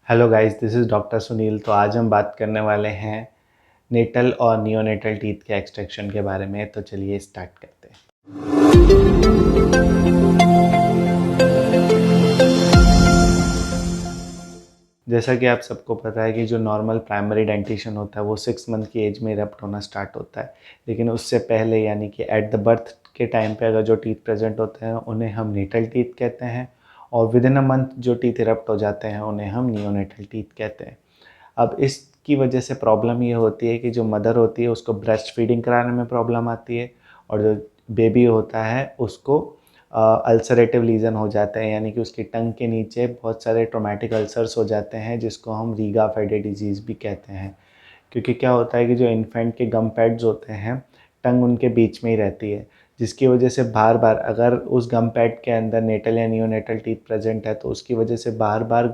Hello guys, this is doctor Sunil. तो आज हम बात करने वाले हैं नेटल और नियोनेटल टीथ के एक्सट्रैक्शन के बारे में। तो चलिए स्टार्ट करते हैं। जैसा कि आप सबको पता है कि जो नॉर्मल प्राइमरी डेंटिशन होता है वो 6 मंथ की एज में इरप्ट होना स्टार्ट होता है। लेकिन उससे पहले यानी कि एट द बर्थ के टाइम पे अगर जो टीथ प्रेजेंट होते हैं उन्हें हम नेटल टीथ कहते हैं, और विद इन अ मंथ जो टीथ इरप्ट हो जाते हैं उन्हें हम नियोनेटल टीथ कहते हैं। अब इसकी वजह से प्रॉब्लम ये होती है कि जो मदर होती है उसको ब्रेस्ट फीडिंग कराने में प्रॉब्लम आती है, और जो बेबी होता है उसको अल्सरेटिव लीजन हो जाते हैं, यानी कि उसकी टंग के नीचे बहुत सारे ट्रोमेटिक अल्सर्स हो जाते हैं जिसको हम रीगा फेडे डिजीज़ भी कहते हैं। क्योंकि क्या होता है कि जो इन्फेंट के गम पैड्स होते हैं, टंग उनके बीच में ही रहती है, जिसकी वजह से बार बार अगर उस गम पैड के अंदर नेटल या नियोनेटल टीथ प्रेजेंट है तो उसकी वजह से बार बार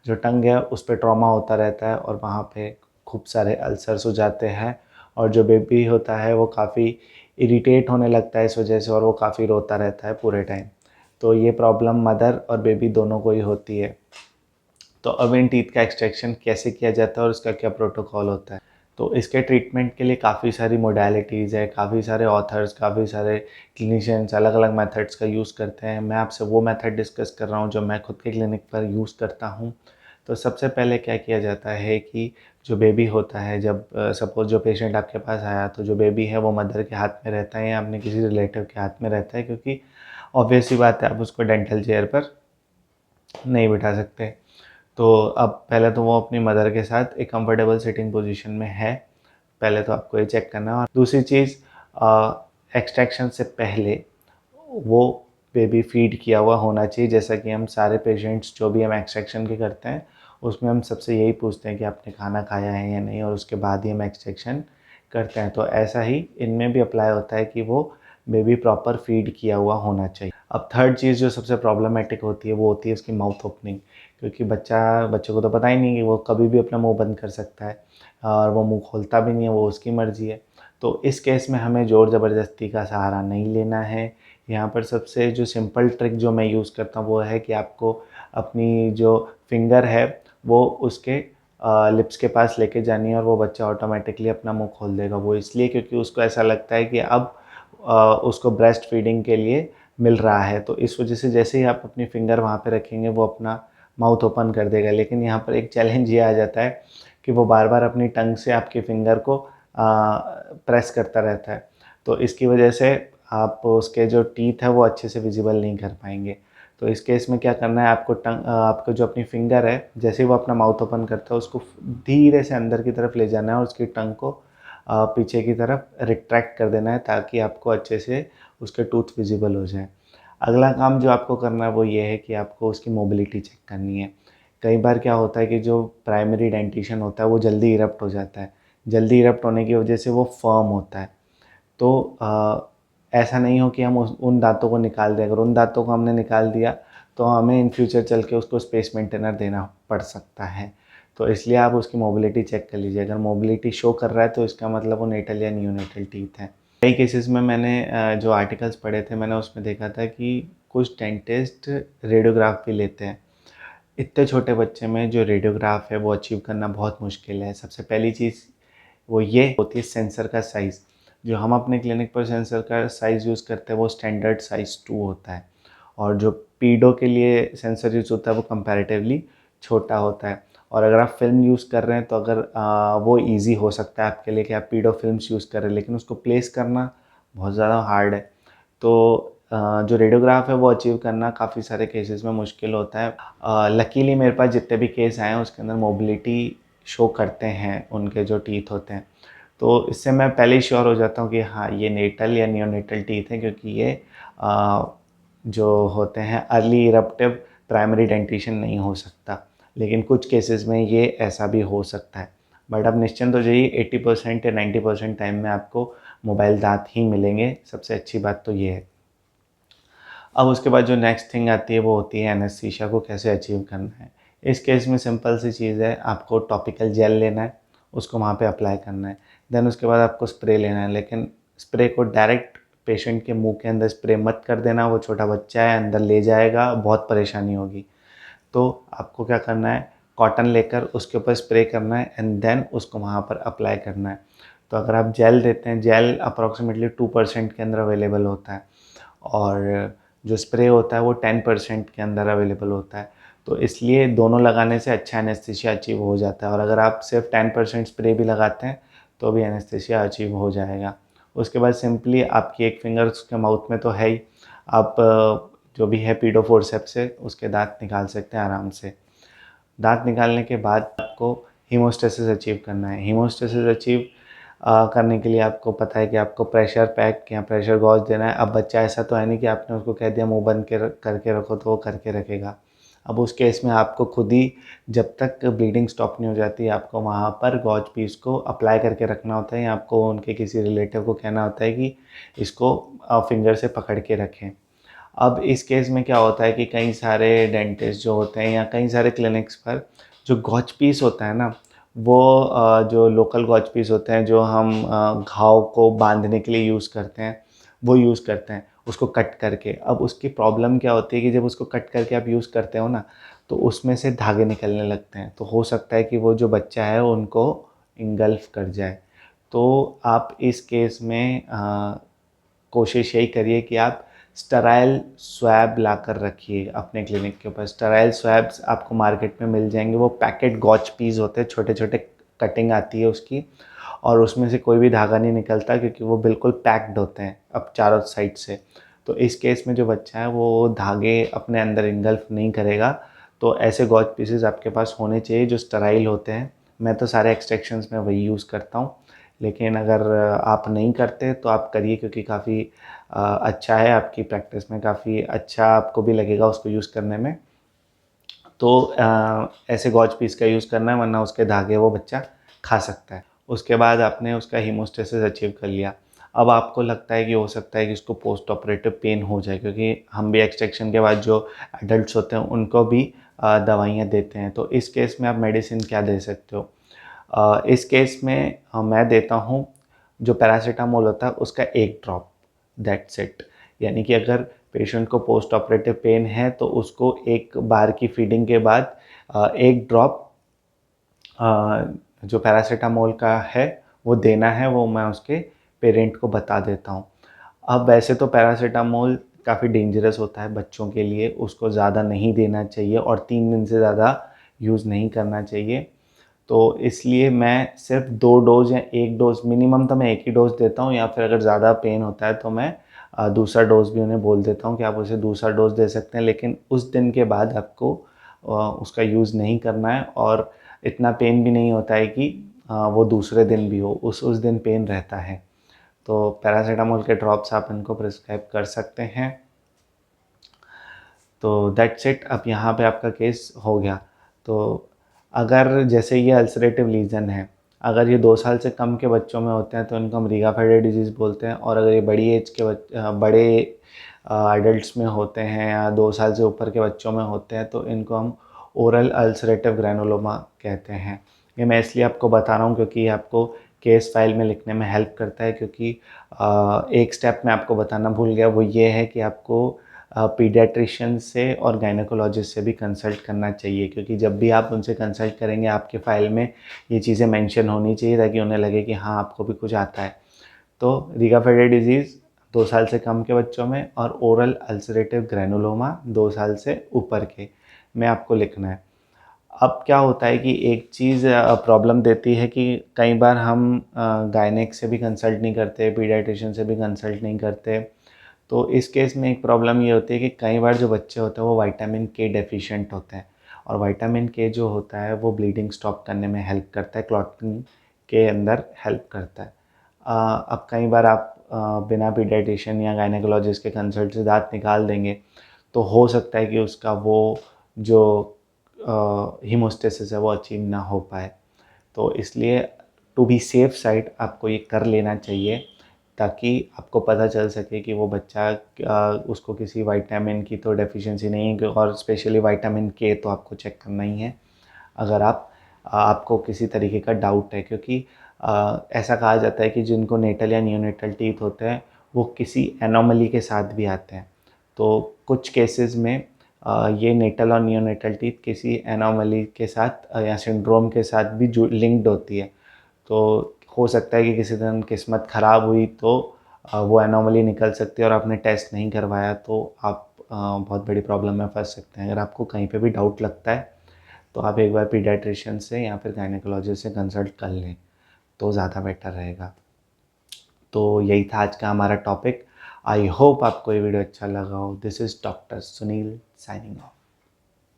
जो टंग है उस पर ट्रॉमा होता रहता है और वहाँ पे खूब सारे अल्सर्स हो जाते हैं। और जो बेबी होता है वो काफ़ी इरिटेट होने लगता है इस वजह से, और वो काफ़ी रोता रहता है पूरे टाइम। तो ये प्रॉब्लम मदर और बेबी दोनों को ही होती है। तो अब इन टीथ का एक्सट्रैक्शन कैसे किया जाता है और इसका क्या प्रोटोकॉल होता है? तो इसके ट्रीटमेंट के लिए काफ़ी सारी मोडालिटीज़ है, काफ़ी सारे ऑथर्स, काफ़ी सारे क्लिनिशियंस अलग अलग मेथड्स का यूज़ करते हैं। मैं आपसे वो मेथड डिस्कस कर रहा हूँ जो मैं खुद के क्लिनिक पर यूज़ करता हूँ। तो सबसे पहले क्या किया जाता है कि जो बेबी होता है, जब सपोज़ जो पेशेंट आपके पास आया तो जो बेबी है वो मदर के हाथ में रहता है या अपने किसी रिलेटिव के हाथ में रहता है, क्योंकि ऑब्वियस सी बात है आप उसको डेंटल चेयर पर नहीं बिठा सकते। तो अब पहले तो वो अपनी मदर के साथ एक कंफर्टेबल सिटिंग पोजीशन में है, पहले तो आपको ये चेक करना है। और दूसरी चीज़, एक्सट्रैक्शन से पहले वो बेबी फीड किया हुआ होना चाहिए। जैसा कि हम सारे पेशेंट्स जो भी हम एक्सट्रैक्शन के करते हैं उसमें हम सबसे यही पूछते हैं कि आपने खाना खाया है या नहीं, और उसके बाद ही हम एक्सट्रैक्शन करते हैं। तो ऐसा ही इनमें भी अप्लाई होता है कि वो बेबी प्रॉपर फीड किया हुआ होना चाहिए। अब थर्ड चीज़ जो सबसे प्रॉब्लमेटिक होती है वो होती है उसकी माउथ ओपनिंग, क्योंकि बच्चे को तो पता ही नहीं कि वो कभी भी अपना मुंह बंद कर सकता है, और वो मुंह खोलता भी नहीं है, वो उसकी मर्ज़ी है। तो इस केस में हमें ज़ोर ज़बरदस्ती का सहारा नहीं लेना है। यहाँ पर सबसे जो सिंपल ट्रिक जो मैं यूज़ करता हूँ वो है कि आपको अपनी जो फिंगर है वो उसके लिप्स के पास लेके जानी है, और वो बच्चा ऑटोमेटिकली अपना मुंह खोल देगा। वो इसलिए क्योंकि उसको ऐसा लगता है कि अब उसको ब्रेस्ट फीडिंग के लिए मिल रहा है। तो इस वजह से जैसे ही आप अपनी फिंगर वहाँ पे रखेंगे वो अपना माउथ ओपन कर देगा। लेकिन यहाँ पर एक चैलेंज ये आ जाता है कि वो बार बार अपनी टंग से आपकी फिंगर को प्रेस करता रहता है। तो इसकी वजह से आप उसके जो टीथ है वो अच्छे से विजिबल नहीं कर पाएंगे। तो इस केस में क्या करना है, आपको जो अपनी फिंगर है जैसे ही वो अपना माउथ ओपन करता है उसको धीरे से अंदर की तरफ ले जाना है और उसकी टंग को पीछे की तरफ रिट्रैक्ट कर देना है, ताकि आपको अच्छे से उसके टूथ विजिबल हो जाए। अगला काम जो आपको करना है वो ये है कि आपको उसकी मोबिलिटी चेक करनी है। कई बार क्या होता है कि जो प्राइमरी डेंटिशन होता है वो जल्दी इरप्ट हो जाता है। जल्दी इरप्ट होने की वजह से वो फर्म होता है। तो ऐसा नहीं हो कि हम उन दांतों को निकाल दें। अगर उन दांतों को हमने निकाल दिया तो हमें इन फ्यूचर चल के उसको स्पेस मेंटेनर देना पड़ सकता है। तो इसलिए आप उसकी मोबिलिटी चेक कर लीजिए। अगर मोबिलिटी शो कर रहा है तो इसका मतलब वो नेटल या नियोनेटल टीथ है। कई केसेस में मैंने जो आर्टिकल्स पढ़े थे मैंने उसमें देखा था कि कुछ डेंटिस्ट रेडियोग्राफ भी लेते हैं। इतने छोटे बच्चे में जो रेडियोग्राफ है वो अचीव करना बहुत मुश्किल है। सबसे पहली चीज़ वो ये होती है सेंसर का साइज़। जो हम अपने क्लिनिक पर सेंसर का साइज़ यूज़ करते हैं वो स्टैंडर्ड साइज़ 2 होता है, और जो पीडो के लिए सेंसर यूज़ होता है वो कंपैरेटिवली छोटा होता है। और अगर आप फ़िल्म यूज़ कर रहे हैं तो अगर वो ईज़ी हो सकता है आपके लिए कि आप पीडो फ़िल्म्स यूज़ कर रहे हैं, लेकिन उसको प्लेस करना बहुत ज़्यादा हार्ड है। तो जो रेडियोग्राफ है वो अचीव करना काफ़ी सारे केसेस में मुश्किल होता है। लकीली मेरे पास जितने भी केस आए हैं उसके अंदर मोबिलिटी शो करते हैं उनके जो टीथ होते हैं। तो इससे मैं पहले ही श्योर हो जाता हूँ कि हाँ ये नेटल या नियोनेटल टीथ हैं, क्योंकि ये अ, जो होते हैं अर्ली इरप्टिव प्राइमरी डेंटिशन नहीं हो सकता। लेकिन कुछ केसेस में ये ऐसा भी हो सकता है। बट अब निश्चिंत हो जाइए, 80% या 90% टाइम में आपको मोबाइल दांत ही मिलेंगे। सबसे अच्छी बात तो ये है। अब उसके बाद जो नेक्स्ट थिंग आती है वो होती है एनेस्थीसिया को कैसे अचीव करना है। इस केस में सिंपल सी चीज़ है, आपको टॉपिकल जेल लेना है, उसको वहाँ पे अप्लाई करना है। देन उसके बाद आपको स्प्रे लेना है, लेकिन स्प्रे को डायरेक्ट पेशेंट के मुंह के अंदर स्प्रे मत कर देना। वो छोटा बच्चा है, अंदर ले जाएगा, बहुत परेशानी होगी। तो आपको क्या करना है, कॉटन लेकर उसके ऊपर स्प्रे करना है एंड देन उसको वहाँ पर अप्लाई करना है। तो अगर आप जेल देते हैं, जेल अप्रॉक्सीमेटली 2% के अंदर अवेलेबल होता है और जो स्प्रे होता है वो 10% के अंदर अवेलेबल होता है। तो इसलिए दोनों लगाने से अच्छा एनेस्थीसिया अचीव हो जाता है और अगर आप सिर्फ 10% स्प्रे भी लगाते हैं तो भी एनेस्थीसिया अचीव हो जाएगा। उसके बाद सिंपली आपकी एक फिंगर उसके माउथ में तो है ही, आप जो भी है पीडो फोर्सेप्स से उसके दांत निकाल सकते हैं आराम से। दांत निकालने के बाद आपको हीमोस्टेसिस अचीव करना है। हीमोस्टेसिस अचीव करने के लिए आपको पता है कि आपको प्रेशर पैक या प्रेशर गॉज देना है। अब बच्चा ऐसा तो है नहीं कि आपने उसको कह दिया मुंह बंद करके रखो तो वो करके रखेगा। अब उस केस में आपको खुद ही जब तक ब्लीडिंग स्टॉप नहीं हो जाती आपको वहाँ पर गॉज पीस को अप्लाई करके रखना होता है या आपको उनके किसी रिलेटिव को कहना होता है कि इसको फिंगर से पकड़ के रखें। अब इस केस में क्या होता है कि कई सारे डेंटिस्ट जो होते हैं या कई सारे क्लिनिक्स पर जो गॉज पीस होता है ना, वो जो लोकल गॉज पीस होते हैं जो हम घाव को बांधने के लिए यूज़ करते हैं, वो यूज़ करते हैं उसको कट करके। अब उसकी प्रॉब्लम क्या होती है कि जब उसको कट करके आप यूज़ करते हो ना, तो उसमें से धागे निकलने लगते हैं, तो हो सकता है कि वो जो बच्चा है उनको इंगल्फ कर जाए। तो आप इस केस में कोशिश यही करिए कि आप स्टराइल स्वैब ला कर रखिए अपने क्लिनिक के ऊपर। स्टराइल स्वैब्स आपको मार्केट में मिल जाएंगे, वो पैकेट गॉज पीस होते हैं, छोटे छोटे कटिंग आती है उसकी और उसमें से कोई भी धागा नहीं निकलता क्योंकि वो बिल्कुल पैक्ड होते हैं अब चारों साइड से। तो इस केस में जो बच्चा है वो धागे अपने अंदर इंगल्फ नहीं करेगा। तो ऐसे गॉज पीसेस आपके पास होने चाहिए जो स्टराइल होते हैं। मैं तो सारे एक्सट्रैक्शंस में वही यूज़ करता हूँ, लेकिन अगर आप नहीं करते तो आप करिए क्योंकि काफ़ी अच्छा है, आपकी प्रैक्टिस में काफ़ी अच्छा आपको भी लगेगा उसको यूज़ करने में। तो ऐसे गॉज पीस का यूज़ करना है वरना उसके धागे वो बच्चा खा सकता है। उसके बाद आपने उसका हीमोस्टेसिस अचीव कर लिया। अब आपको लगता है कि हो सकता है कि उसको पोस्ट ऑपरेटिव पेन हो जाए क्योंकि हम भी एक्सट्रैक्शन के बाद जो एडल्ट्स होते हैं उनको भी दवाइयाँ देते हैं। तो इस केस में आप मेडिसिन क्या दे सकते हो? इस केस में मैं देता हूँ जो पैरासीटामोल होता है उसका 1 ड्रॉप, दैट्स इट। यानी कि अगर पेशेंट को पोस्ट ऑपरेटिव पेन है तो उसको एक बार की फीडिंग के बाद 1 ड्रॉप जो पैरासीटामोल का है वो देना है, वो मैं उसके पेरेंट को बता देता हूँ। अब वैसे तो पैरासीटामोल काफ़ी डेंजरस होता है बच्चों के लिए, उसको ज़्यादा नहीं देना चाहिए और 3 दिन से ज़्यादा यूज़ नहीं करना चाहिए। तो इसलिए मैं सिर्फ 2 डोज़ या 1 डोज़, मिनिमम तो मैं 1 ही डोज़ देता हूँ या फिर अगर ज़्यादा पेन होता है तो मैं दूसरा डोज़ भी उन्हें बोल देता हूँ कि आप उसे दूसरा डोज़ दे सकते हैं। लेकिन उस दिन के बाद आपको उसका यूज़ नहीं करना है और इतना पेन भी नहीं होता है कि वो दूसरे दिन भी हो, उस दिन पेन रहता है। तो पैरासीटामोल के ड्रॉप्स आप इनको प्रिस्क्राइब कर सकते हैं। तो दैट्स इट। अब यहाँ पे आपका केस हो गया। तो अगर जैसे ये अल्सरेटिव लीजन है, अगर ये 2 साल से कम के बच्चों में होते हैं तो इनको हम रिगाफेडे डिजीज़ बोलते हैं और अगर ये बड़ी एज के बड़े एडल्ट्स में होते हैं या 2 साल से ऊपर के बच्चों में होते हैं तो इनको हम ओरल अल्सरेटिव ग्रैनुलोमा कहते हैं। ये मैं इसलिए आपको बता रहा हूँ क्योंकि ये आपको केस फाइल में लिखने में हेल्प करता है क्योंकि एक स्टेप मैं आपको बताना भूल गया, वो ये है कि आपको पीडियाट्रिशियन से और गायनेकोलॉजिस्ट से भी कंसल्ट करना चाहिए क्योंकि जब भी आप उनसे कंसल्ट करेंगे आपके फ़ाइल में ये चीज़ें मेंशन होनी चाहिए ताकि उन्हें लगे कि हाँ आपको भी कुछ आता है। तो रिगाफेडे डिजीज़ 2 साल से कम के बच्चों में और ओरल अल्सरेटिव ग्रैनुलोमा 2 साल से ऊपर के में आपको लिखना है। अब क्या होता है कि एक चीज़ प्रॉब्लम देती है कि कई बार हम गायनेक से भी कंसल्ट नहीं करते, पीडियाट्रिशियन से भी कंसल्ट नहीं करते। तो इस केस में एक प्रॉब्लम ये होती है कि कई बार जो बच्चे होते हैं वो विटामिन के डेफिशिएंट होते हैं और विटामिन के जो होता है वो ब्लीडिंग स्टॉप करने में हेल्प करता है, क्लॉटिंग के अंदर हेल्प करता है। अब कई बार आप बिना पीडियाट्रिशियन या गायनेकोलॉजिस्ट के कंसल्ट से दांत निकाल देंगे तो हो सकता है कि उसका वो जो हीमोस्टेसिस है वो अचीव ना हो पाए। तो इसलिए टू बी सेफ साइड आपको ये कर लेना चाहिए ताकि आपको पता चल सके कि वो बच्चा उसको किसी विटामिन की तो डेफिशिएंसी नहीं है और स्पेशली विटामिन के तो आपको चेक करना ही है अगर आपको किसी तरीके का डाउट है क्योंकि ऐसा कहा जाता है कि जिनको नेटल या नियोनेटल टीथ होते हैं वो किसी एनोमली के साथ भी आते हैं। तो कुछ केसेस में ये नेटल और नियोनेटल टीथ किसी एनोमली के साथ या सिंड्रोम के साथ भी लिंक्ड होती है। तो हो सकता है कि किसी दिन किस्मत ख़राब हुई तो वो एनोमली निकल सकती है और आपने टेस्ट नहीं करवाया तो आप बहुत बड़ी प्रॉब्लम में फंस सकते हैं। अगर आपको कहीं पे भी डाउट लगता है तो आप एक बार पीडियाट्रिशियन से या फिर गायनेकोलॉजिस्ट से कंसल्ट कर लें तो ज़्यादा बेटर रहेगा। तो यही था आज का हमारा टॉपिक। आई होप आपको ये वीडियो अच्छा लगा हो। This is doctor Sunil signing off.